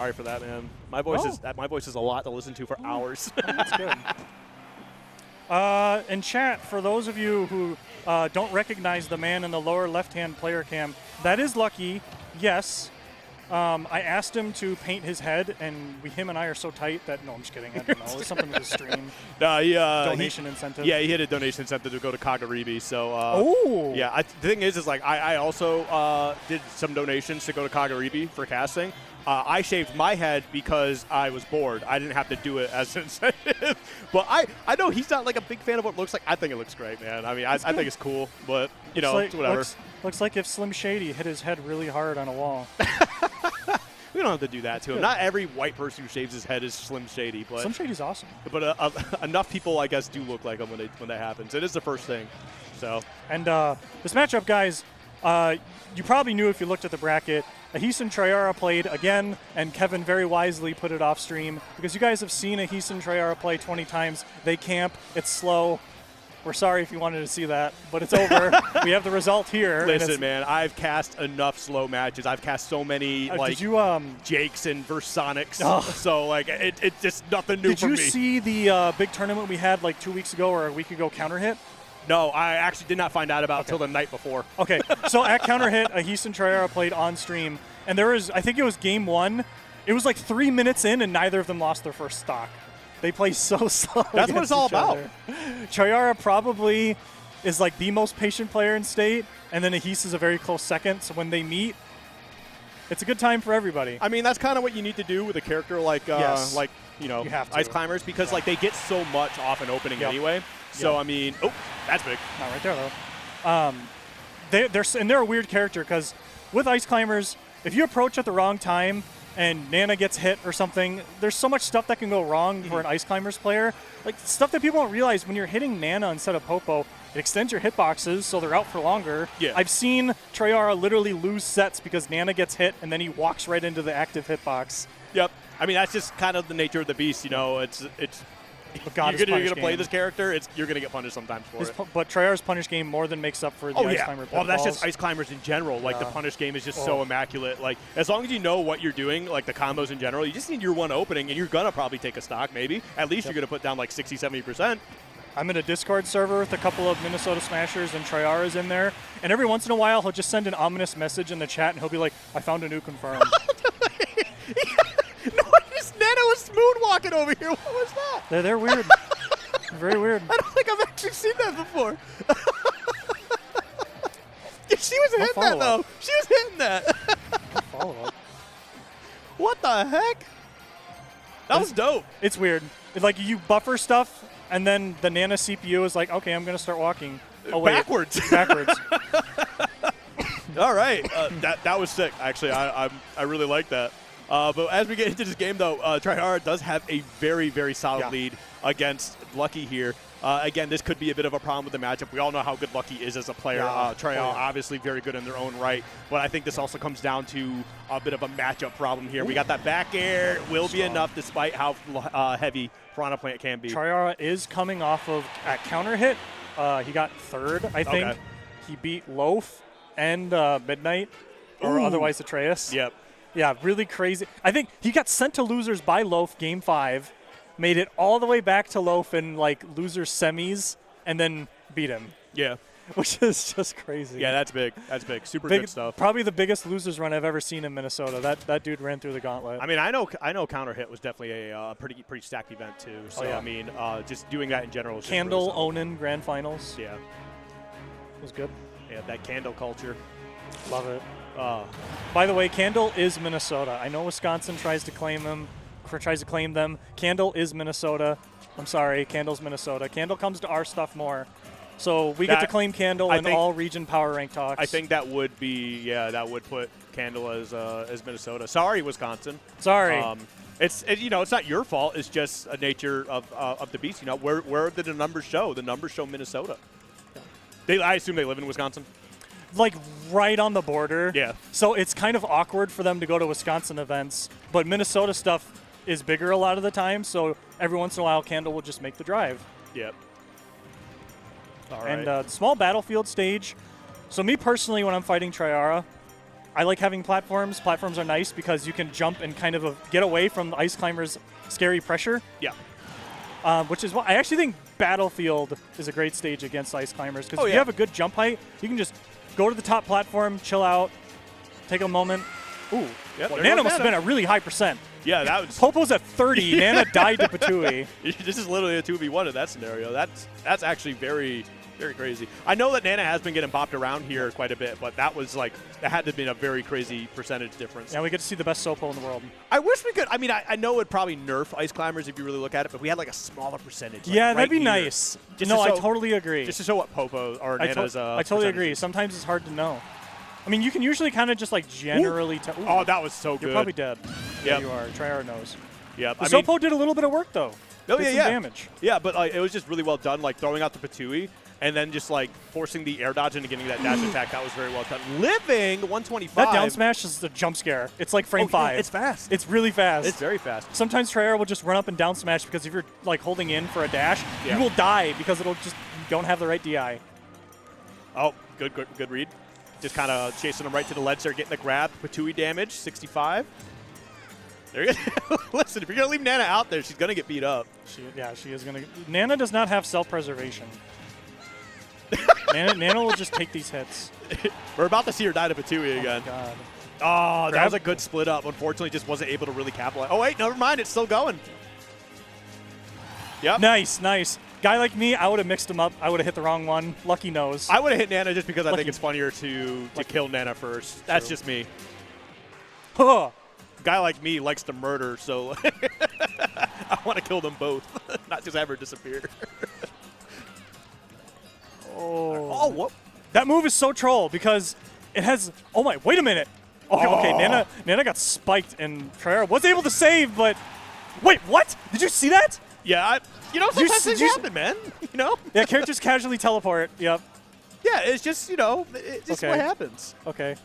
Sorry for that, man. My voice is a lot to listen to for hours. That's good. In chat, for those of you who don't recognize the man in the lower left-hand player cam, that is Lucky, yes. I asked him to paint his head, and him and I are so tight that, no, I'm just kidding. I don't know. It's something with the stream. Donation incentive. Yeah, he hit a donation incentive to go to Kagaribi. So, the thing is like I also did some donations to go to Kagaribi for casting. I shaved my head because I was bored. I didn't have to do it as an incentive. But I know he's not like a big fan of what it looks like. I think it looks great, man. I mean, I think it's cool, but, you know, it's whatever. Looks like if Slim Shady hit his head really hard on a wall. We don't have to do that to him. Not every white person who shaves his head is Slim Shady. But Slim Shady's awesome. But enough people, I guess, do look like him when that happens. It is the first thing. So. And this matchup, guys, you probably knew if you looked at the bracket. Ahis and Treyara played again, and Kevin very wisely put it off stream because you guys have seen Ahis and Treyara play 20 times. They camp. It's slow. We're sorry if you wanted to see that, but it's over. We have the result here. Listen, man, I've cast enough slow matches. I've cast so many Jakes and Versonics. Oh. So like it's just nothing new for me. Did you see the big tournament we had like 2 weeks ago or a week ago, Counter Hit? No, I actually did not find out about until the night before. Okay, so at Counter Hit, Ahis and Treyara played on stream, and there was, I think it was game 1. It was like 3 minutes in, and neither of them lost their first stock. They play so slow. That's what it's all about. Treyara probably is like the most patient player in state, and then Ahis is a very close second. So when they meet, it's a good time for everybody. I mean, that's kind of what you need to do with a character like you know, Ice Climbers, because like they get so much off an opening anyway. So I mean, oh, that's big. Not right there though. They're a weird character because with Ice Climbers, if you approach at the wrong time and Nana gets hit or something, there's so much stuff that can go wrong for an Ice Climbers player. Like stuff that people don't realize when you're hitting Nana instead of Popo, it extends your hitboxes so they're out for longer. Yeah. I've seen Treyara literally lose sets because Nana gets hit and then he walks right into the active hitbox. Yep. I mean, that's just kind of the nature of the beast, you know. It's you're going to play this character, you're going to get punished sometimes for it. But Treyara's punish game more than makes up for the Ice Climber pitfalls. Well, that's just Ice Climbers in general. Like, the punish game is just so immaculate. Like, as long as you know what you're doing, like the combos in general, you just need your one opening, and you're going to probably take a stock, maybe. At least you're going to put down, like, 60, 70%. I'm in a Discord server with a couple of Minnesota Smashers, and Treyara's in there. And every once in a while, he'll just send an ominous message in the chat, and he'll be like, I found a new confirm. Nana was moonwalking over here. What was that? They're weird. Very weird. I don't think I've actually seen that before. She was hitting that, though. She was hitting that. Follow-up. What the heck? That was dope. It's weird. It's like you buffer stuff, and then the Nana CPU is like, okay, I'm going to start walking. Oh, wait. Backwards. Backwards. All right. That was sick, actually. I really like that. But as we get into this game, though, Treyara does have a very, very solid lead against Lucky here. Again, this could be a bit of a problem with the matchup. We all know how good Lucky is as a player. Treyara obviously very good in their own right. But I think this also comes down to a bit of a matchup problem here. We got that back air. Will be enough despite how heavy Piranha Plant can be. Treyara is coming off of at Counter Hit. He got third, I think. Okay. He beat Loaf and Midnight, or otherwise Atreus. Yep. Yeah, really crazy. I think he got sent to losers by Loaf game 5, made it all the way back to Loaf in like losers semis, and then beat him. Yeah. Which is just crazy. Yeah, that's big. That's big. Super good stuff. Probably the biggest losers run I've ever seen in Minnesota. That dude ran through the gauntlet. I mean, I know Counter Hit was definitely a pretty stacked event too. So I mean, just doing that in general. Candle Onin Grand Finals. Yeah. It was good. Yeah, that candle culture. Love it. By the way, Candle is Minnesota. I know Wisconsin tries to claim them. Candle is Minnesota. I'm sorry, Candle's Minnesota. Candle comes to our stuff more. So we get to claim Candle in all region power rank talks. I think that would be, that would put Candle as Minnesota. Sorry, Wisconsin. Sorry. It's not your fault. It's just a nature of the beast. You know, where did the numbers show? The numbers show Minnesota. I assume they live in Wisconsin. Like right on the border. Yeah. So it's kind of awkward for them to go to Wisconsin events, but Minnesota stuff is bigger a lot of the time. So every once in a while, Candle will just make the drive. Yep. All right. And small battlefield stage. So me personally, when I'm fighting Treyara, I like having platforms. Platforms are nice because you can jump and kind of get away from the Ice Climber's scary pressure. Yeah. Which is why I actually think Battlefield is a great stage against Ice Climbers because if you have a good jump height, you can just go to the top platform, chill out, take a moment. Ooh, Yep, well, Nana must have been a really high percent. Yeah, that was. Popo's at 30. Nana died to Patui. This is literally a 2v1 in that scenario. That's actually very, very crazy. I know that Nana has been getting bopped around here quite a bit, but that was like, that had to have been a very crazy percentage difference. Yeah, we get to see the best Sopo in the world. I wish we could. I mean, I know it'd probably nerf Ice Climbers if you really look at it, but we had like a smaller percentage. Like, Yeah, right that'd be here. nice. Just No, to I show- totally agree. Just to show what Popo or Nana's I totally agree. Sometimes it's hard to know. I mean, you can usually kind of just like generally tell. Oh, that was so good. You're probably dead. Yeah, Yep. you are. Treyara knows. Yep. The Sopo did a little bit of work though. Oh, Did yeah, some yeah. damage. Yeah, but like, it was just really well done, like throwing out the Patui and then just like forcing the air dodge into getting that dash attack. That was very well done. Living 125. That down smash is a jump scare. It's like frame 5. It's fast. It's really fast. It's very fast. Sometimes Treyara will just run up and down smash because if you're like holding in for a dash, Yeah. you will die because it'll just you don't have the right DI. Oh, good read. Just kind of chasing him right to the ledge there, getting the grab. Patui damage, 65. There you go. Listen, if you're going to leave Nana out there, she's going to get beat up. She is gonna. Nana does not have self-preservation. Nana will just take these hits. We're about to see her die to Patui again. Oh, God. Oh, that was a good split up. Unfortunately, just wasn't able to really capitalize. Oh, wait, never mind. It's still going. Yep. Nice. Guy like me, I would have mixed him up. I would have hit the wrong one. Lucky knows. I would have hit Nana just because I Lucky. think it's funnier to kill Nana first. That's True. just me. Huh. Guy like me likes to murder, so I want to kill them both, not just ever disappear. Oh, what? That move is so troll because it has. Oh my! Wait a minute. Okay. Nana got spiked and Treyara was able to save, but wait, what? Did you see that? Yeah, sometimes things happen, man. Yeah, characters casually teleport. Yep. Yeah, it's just it's just what happens. Okay.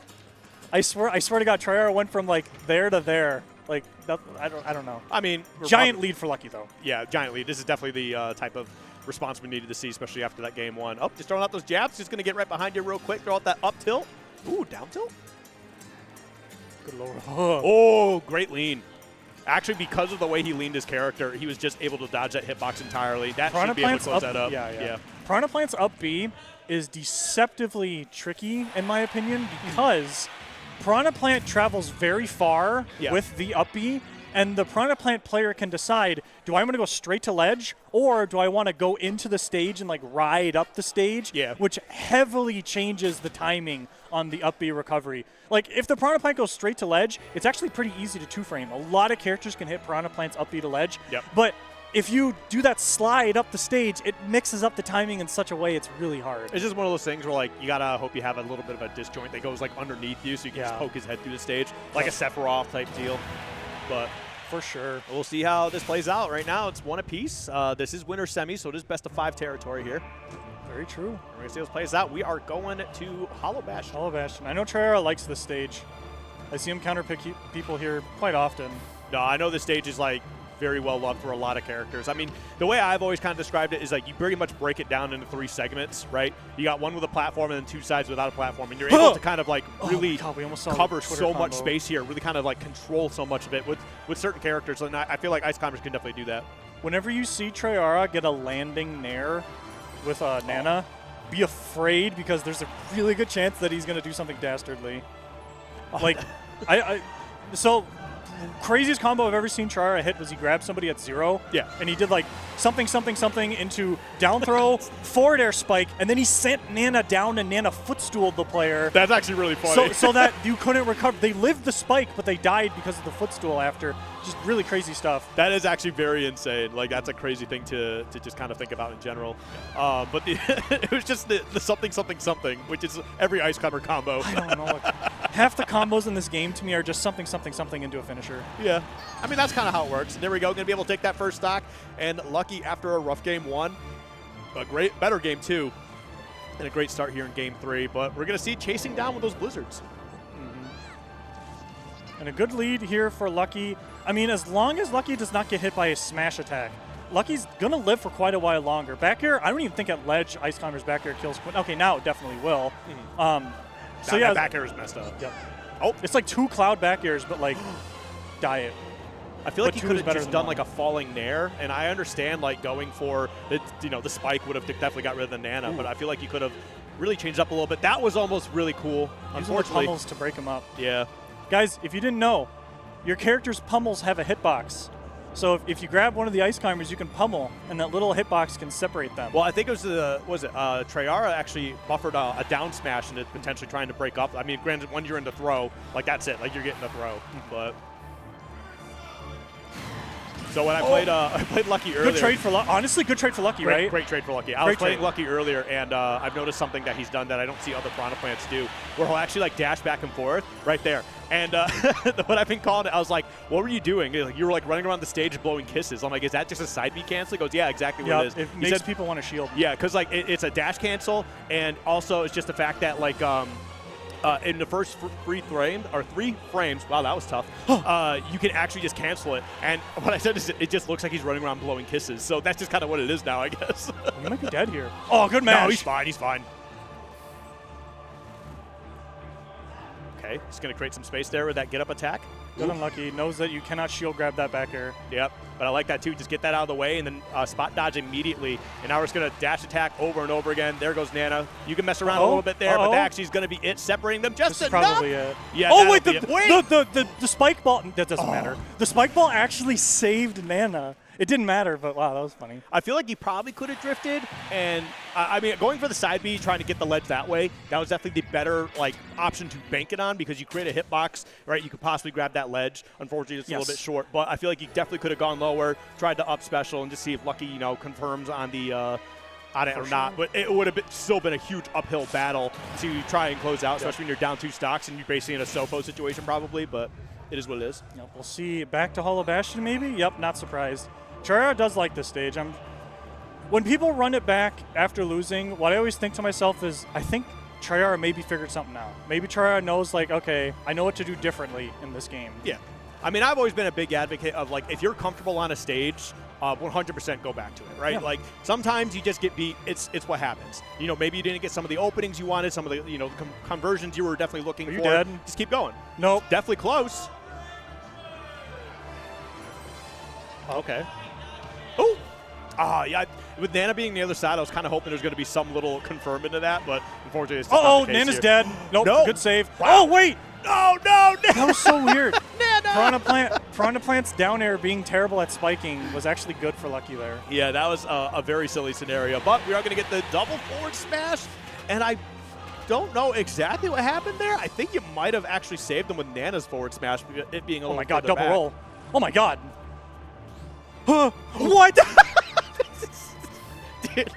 I swear to God, Treyara went from like there to there. Like that, I don't know. I mean, Giant lead for Lucky though. Yeah, giant lead. This is definitely the type of response we needed to see, especially after that game one. Oh, just throwing out those jabs. Just going to get right behind you real quick. Throw out that up tilt. Ooh, down tilt. Good lord. Oh, great lean. Actually, because of the way he leaned his character, he was just able to dodge that hitbox entirely. That should be able to close that up. Yeah. Piranha Plant's up B is deceptively tricky, in my opinion, because Piranha Plant travels very far with the up B, and the Piranha Plant player can decide, do I want to go straight to ledge, or do I want to go into the stage and like ride up the stage, which heavily changes the timing on the up B recovery. Like, if the Piranha Plant goes straight to ledge, it's actually pretty easy to two-frame. A lot of characters can hit Piranha Plant's up B to ledge, but if you do that slide up the stage, it mixes up the timing in such a way it's really hard. It's just one of those things where, like, you got to hope you have a little bit of a disjoint that goes, like, underneath you so you can just poke his head through the stage, like a Sephiroth type deal. But for sure. We'll see how this plays out. Right now, it's one apiece. This is winner semi, so it is best of 5 territory here. Very true. We're going to see how this plays out. We are going to Hollow Bastion. Hollow Bastion. I know Treyara likes this stage. I see him counterpick people here quite often. No, I know this stage is, like, very well loved for a lot of characters. I mean, the way I've always kind of described it is like you pretty much break it down into 3 segments, right? You got one with a platform and then 2 sides without a platform, and you're able to kind of like really cover so much space here, really kind of like control so much of it with certain characters, and I feel like Ice Climbers can definitely do that. Whenever you see Treyara get a landing nair with Nana, be afraid because there's a really good chance that he's going to do something dastardly. Like, so craziest combo I've ever seen Treyara hit was he grabbed somebody at 0. Yeah. And he did like something into down throw, forward air spike, and then he sent Nana down and Nana footstooled the player. That's actually really funny. So that you couldn't recover. They lived the spike, but they died because of the footstool after. Just really crazy stuff. That is actually very insane. Like, that's a crazy thing to just kind of think about in general. But it was just the something, which is every Ice Climber combo. I don't know. Half the combos in this game to me are just something into a finisher. Yeah. I mean, that's kind of how it works. There we go. Going to be able to take that first stock. And Lucky, after a rough game 1, a better game 2, and a great start here in game 3. But we're going to see chasing down with those blizzards. And a good lead here for Lucky. I mean, as long as Lucky does not get hit by a smash attack, Lucky's going to live for quite a while longer. Back air, I don't even think at ledge Ice Climber's back air kills. Okay, now it definitely will. So yeah, back air is messed up. Yep. Oh. It's like 2 cloud back airs, but like diet. I feel like But he 2 could is have better just than done 1. like a falling nair, and I understand like going for the, the spike would have definitely got rid of the Nana, but I feel like he could have really changed up a little bit. That was almost really cool. Using the pummels to break him up. Yeah. Guys, if you didn't know, your character's pummels have a hitbox. So if you grab one of the ice climbers, you can pummel, and that little hitbox can separate them. Well, I think it was Treyara actually buffered a down smash and it potentially trying to break up. I mean, granted, when you're in the throw, like that's it, like you're getting the throw. But so when I played Lucky earlier. Good trade for Lucky. Honestly, good trade for Lucky, right? Great trade for Lucky. I was playing Lucky earlier, and I've noticed something that he's done that I don't see other Piranha plants do, where he'll actually like dash back and forth right there. And what I've been calling it, I was like, what were you doing? Like, you were like running around the stage blowing kisses. I'm like, is that just a side B cancel? He goes, yeah, exactly what it is. It makes people want to shield. Yeah, because like it's a dash cancel, and also it's just the fact that like in the first 3 frames, wow, that was tough. You can actually just cancel it. And what I said is it just looks like he's running around blowing kisses. So that's just kind of what it is now, I guess. He might be dead here. Oh, good match. No, he's fine. He's fine. Okay, he's going to create some space there with that get-up attack. Good unlucky. Knows that you cannot shield grab that back air. Yep, but I like that too. Just get that out of the way and then spot dodge immediately. And now we're just going to dash attack over and over again. There goes Nana. You can mess around a little bit there, but that actually is going to be it separating them just this enough. Is probably it. Yeah, oh, wait, the spike ball. That doesn't matter. The spike ball actually saved Nana. It didn't matter, but wow, that was funny. I feel like he probably could have drifted, and I mean, going for the side B, trying to get the ledge that way, that was definitely the better like option to bank it on because you create a hitbox, right? You could possibly grab that ledge. Unfortunately, it's a little bit short, but I feel like he definitely could have gone lower, tried to up special, and just see if Lucky, confirms on the on it or not. But it would have still been a huge uphill battle to try and close out, especially when you're down 2 stocks and you're basically in a Sopo situation probably. But it is what it is. Yep, we'll see. Back to Hollow Bastion maybe. Yep, not surprised. Treyara does like this stage. When people run it back after losing, what I always think to myself is, I think Treyara maybe figured something out. Maybe Treyara knows, like, okay, I know what to do differently in this game. Yeah. I mean, I've always been a big advocate of, like, if you're comfortable on a stage, 100% go back to it, right? Yeah. Like, sometimes you just get beat. It's what happens. Maybe you didn't get some of the openings you wanted, some of the, conversions you were definitely looking for. Are you dead? Just keep going. Nope. Definitely close. Okay. Oh! Yeah. With Nana being the other side, I was kind of hoping there was going to be some little confirm into that, but unfortunately it's just not the case Nana's here. dead. Nope. No. Good save. Wow. Oh, wait! No! That was so weird. Nana! Piranha Plant's down air being terrible at spiking was actually good for Lucky there. Yeah, that was a very silly scenario, but we are going to get the double forward smash, and I don't know exactly what happened there. I think you might have actually saved them with Nana's forward smash, it being a little Oh my god, further double back. roll. Oh my god. What? Dude,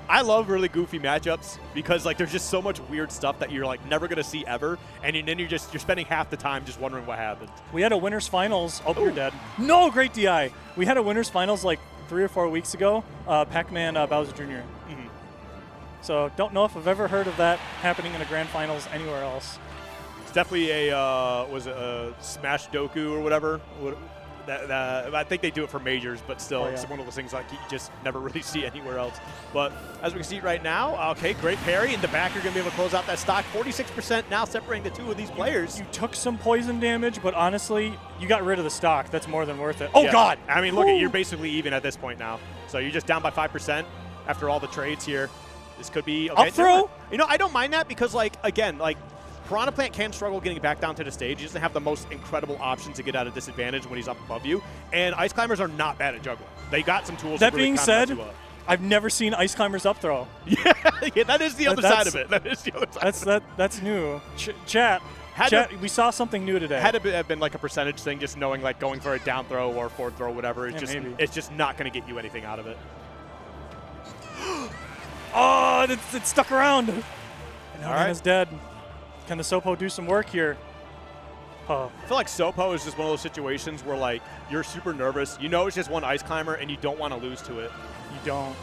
I love really goofy matchups because like there's just so much weird stuff that you're like never gonna see ever, and then you're spending half the time just wondering what happened. We had a winners finals. Oh, you're dead. No, great DI. We had a winners finals like 3 or 4 weeks ago. Pac-Man Bowser Jr. Mm-hmm. So don't know if I've ever heard of that happening in a grand finals anywhere else. It's definitely a Smash Doku or whatever. I think they do it for majors, but still, it's one of those things like you just never really see anywhere else. But as we can see right now, okay, great parry. In the back, you're going to be able to close out that stock. 46% now separating the two of these players. You took some poison damage, but honestly, you got rid of the stock. That's more than worth it. Oh, God! I mean, look, you're basically even at this point now. So you're just down by 5% after all the trades here. This could be okay. Up throw? I don't mind that because, like, again, like, Piranha Plant can struggle getting back down to the stage. He doesn't have the most incredible options to get out of disadvantage when he's up above you. And Ice Climbers are not bad at juggling. They got some tools that to really being mess said, you up. I've never seen Ice Climbers up throw. Yeah, that is the other side of it. That is the other side. That's new. Chat, we saw something new today. Had to have been like a percentage thing, just knowing like going for a down throw or forward throw, whatever. It's just not going to get you anything out of it. Oh, it's stuck around. And now Nana's dead. Can the Sopo do some work here? I feel like Sopo is just one of those situations where like you're super nervous. You know it's just one Ice Climber and you don't want to lose to it. You don't.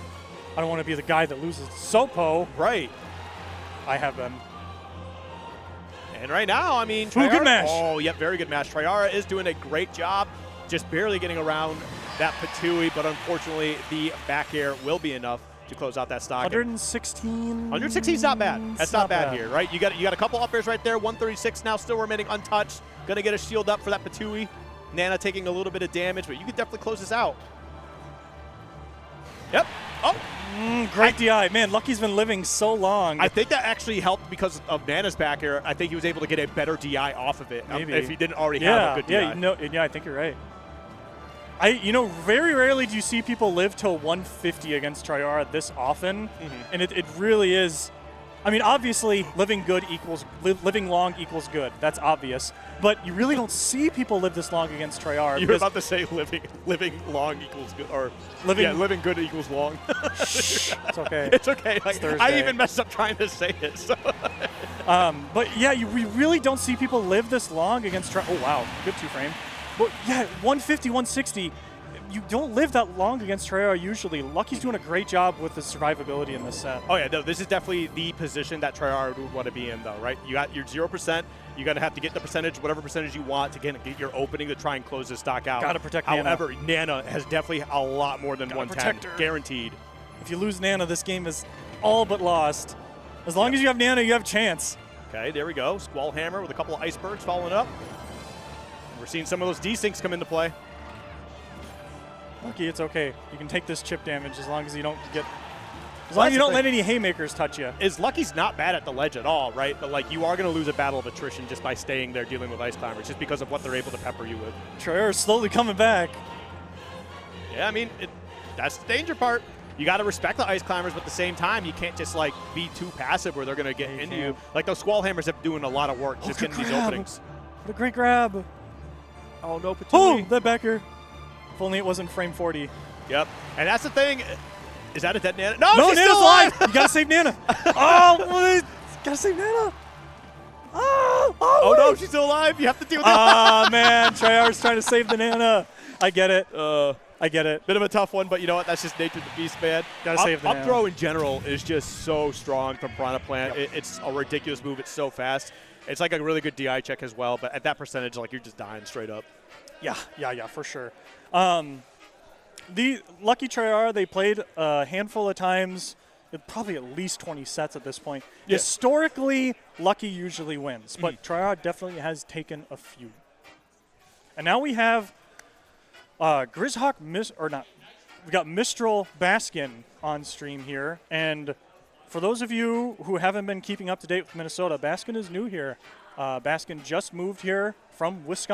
I don't want to be the guy that loses to Sopo. Right. I have been. And right now, I mean, Treyara, good match. Oh, yep, very good match. Treyara is doing a great job, just barely getting around that Patui, but unfortunately the back air will be enough to close out that stock. 116. 116 is not bad. That's not bad here, right? You got a couple up airs right there. 136 now still remaining untouched. Gonna get a shield up for that Patui. Nana taking a little bit of damage, but you can definitely close this out. Yep. Oh. Great DI. Man, Lucky's been living so long. I think that actually helped because of Nana's back air. I think he was able to get a better DI off of it. Maybe. If he didn't already have a good DI. Yeah, I think you're right. Very rarely do you see people live till 150 against Treyara this often, and it really is. I mean, obviously, living long equals good. That's obvious. But you really don't see people live this long against Treyara. You were about to say living long equals good, or living good equals long. It's okay. It's okay. Like, it's I even messed up trying to say it. So. But yeah, we really don't see people live this long against Treyara. Oh wow, good 2-frame. But yeah, 150, 160. You don't live that long against Treyara usually. Lucky's doing a great job with the survivability in this set. Oh yeah, no, this is definitely the position that Treyara would want to be in, though, right? You got your 0%. You're gonna have to get the percentage, whatever percentage you want, to get your opening to try and close this stock out. Gotta protect However, Nana has definitely a lot more than 110, guaranteed. If you lose Nana, this game is all but lost. As long as you have Nana, you have a chance. Okay, there we go. Squall Hammer with a couple of icebergs following up. We're seeing some of those desyncs come into play. Lucky, it's okay. You can take this chip damage as long as you don't get. As long as you don't let any haymakers touch you. Lucky's not bad at the ledge at all, right? But like, you are going to lose a battle of attrition just by staying there dealing with ice climbers, just because of what they're able to pepper you with. Treyara's slowly coming back. Yeah, I mean, that's the danger part. You got to respect the ice climbers, but at the same time, you can't just like be too passive where they're going to get into you. Like those Squall Hammers have been doing a lot of work just getting these openings. What a great grab! Oh no, Patui. Oh, that backer. If only it wasn't frame 40. Yep. And that's the thing. Is that a dead Nana? No, no, she's Nana's still alive. You gotta save Nana. Oh, gotta save Nana. Oh no, she's still alive. You have to deal with it. Ah, man. Treyara's trying to save the Nana. I get it. I get it. Bit of a tough one, but you know what? That's just nature of the beast, man. Gotta save the Nana. Up throw in general is just so strong from Piranha Plant. Yep. It's a ridiculous move. It's so fast. It's like a really good DI check as well, but at that percentage, like, you're just dying straight up. Yeah, for sure. The Lucky Treyara, they played a handful of times, probably at least 20 sets at this point. Yeah. Historically, Lucky usually wins, but Treyara definitely has taken a few. And now we have Grizzhawk, we got Mistral Baskin on stream here, and for those of you who haven't been keeping up to date with Minnesota, Baskin is new here. Baskin just moved here from Wisconsin.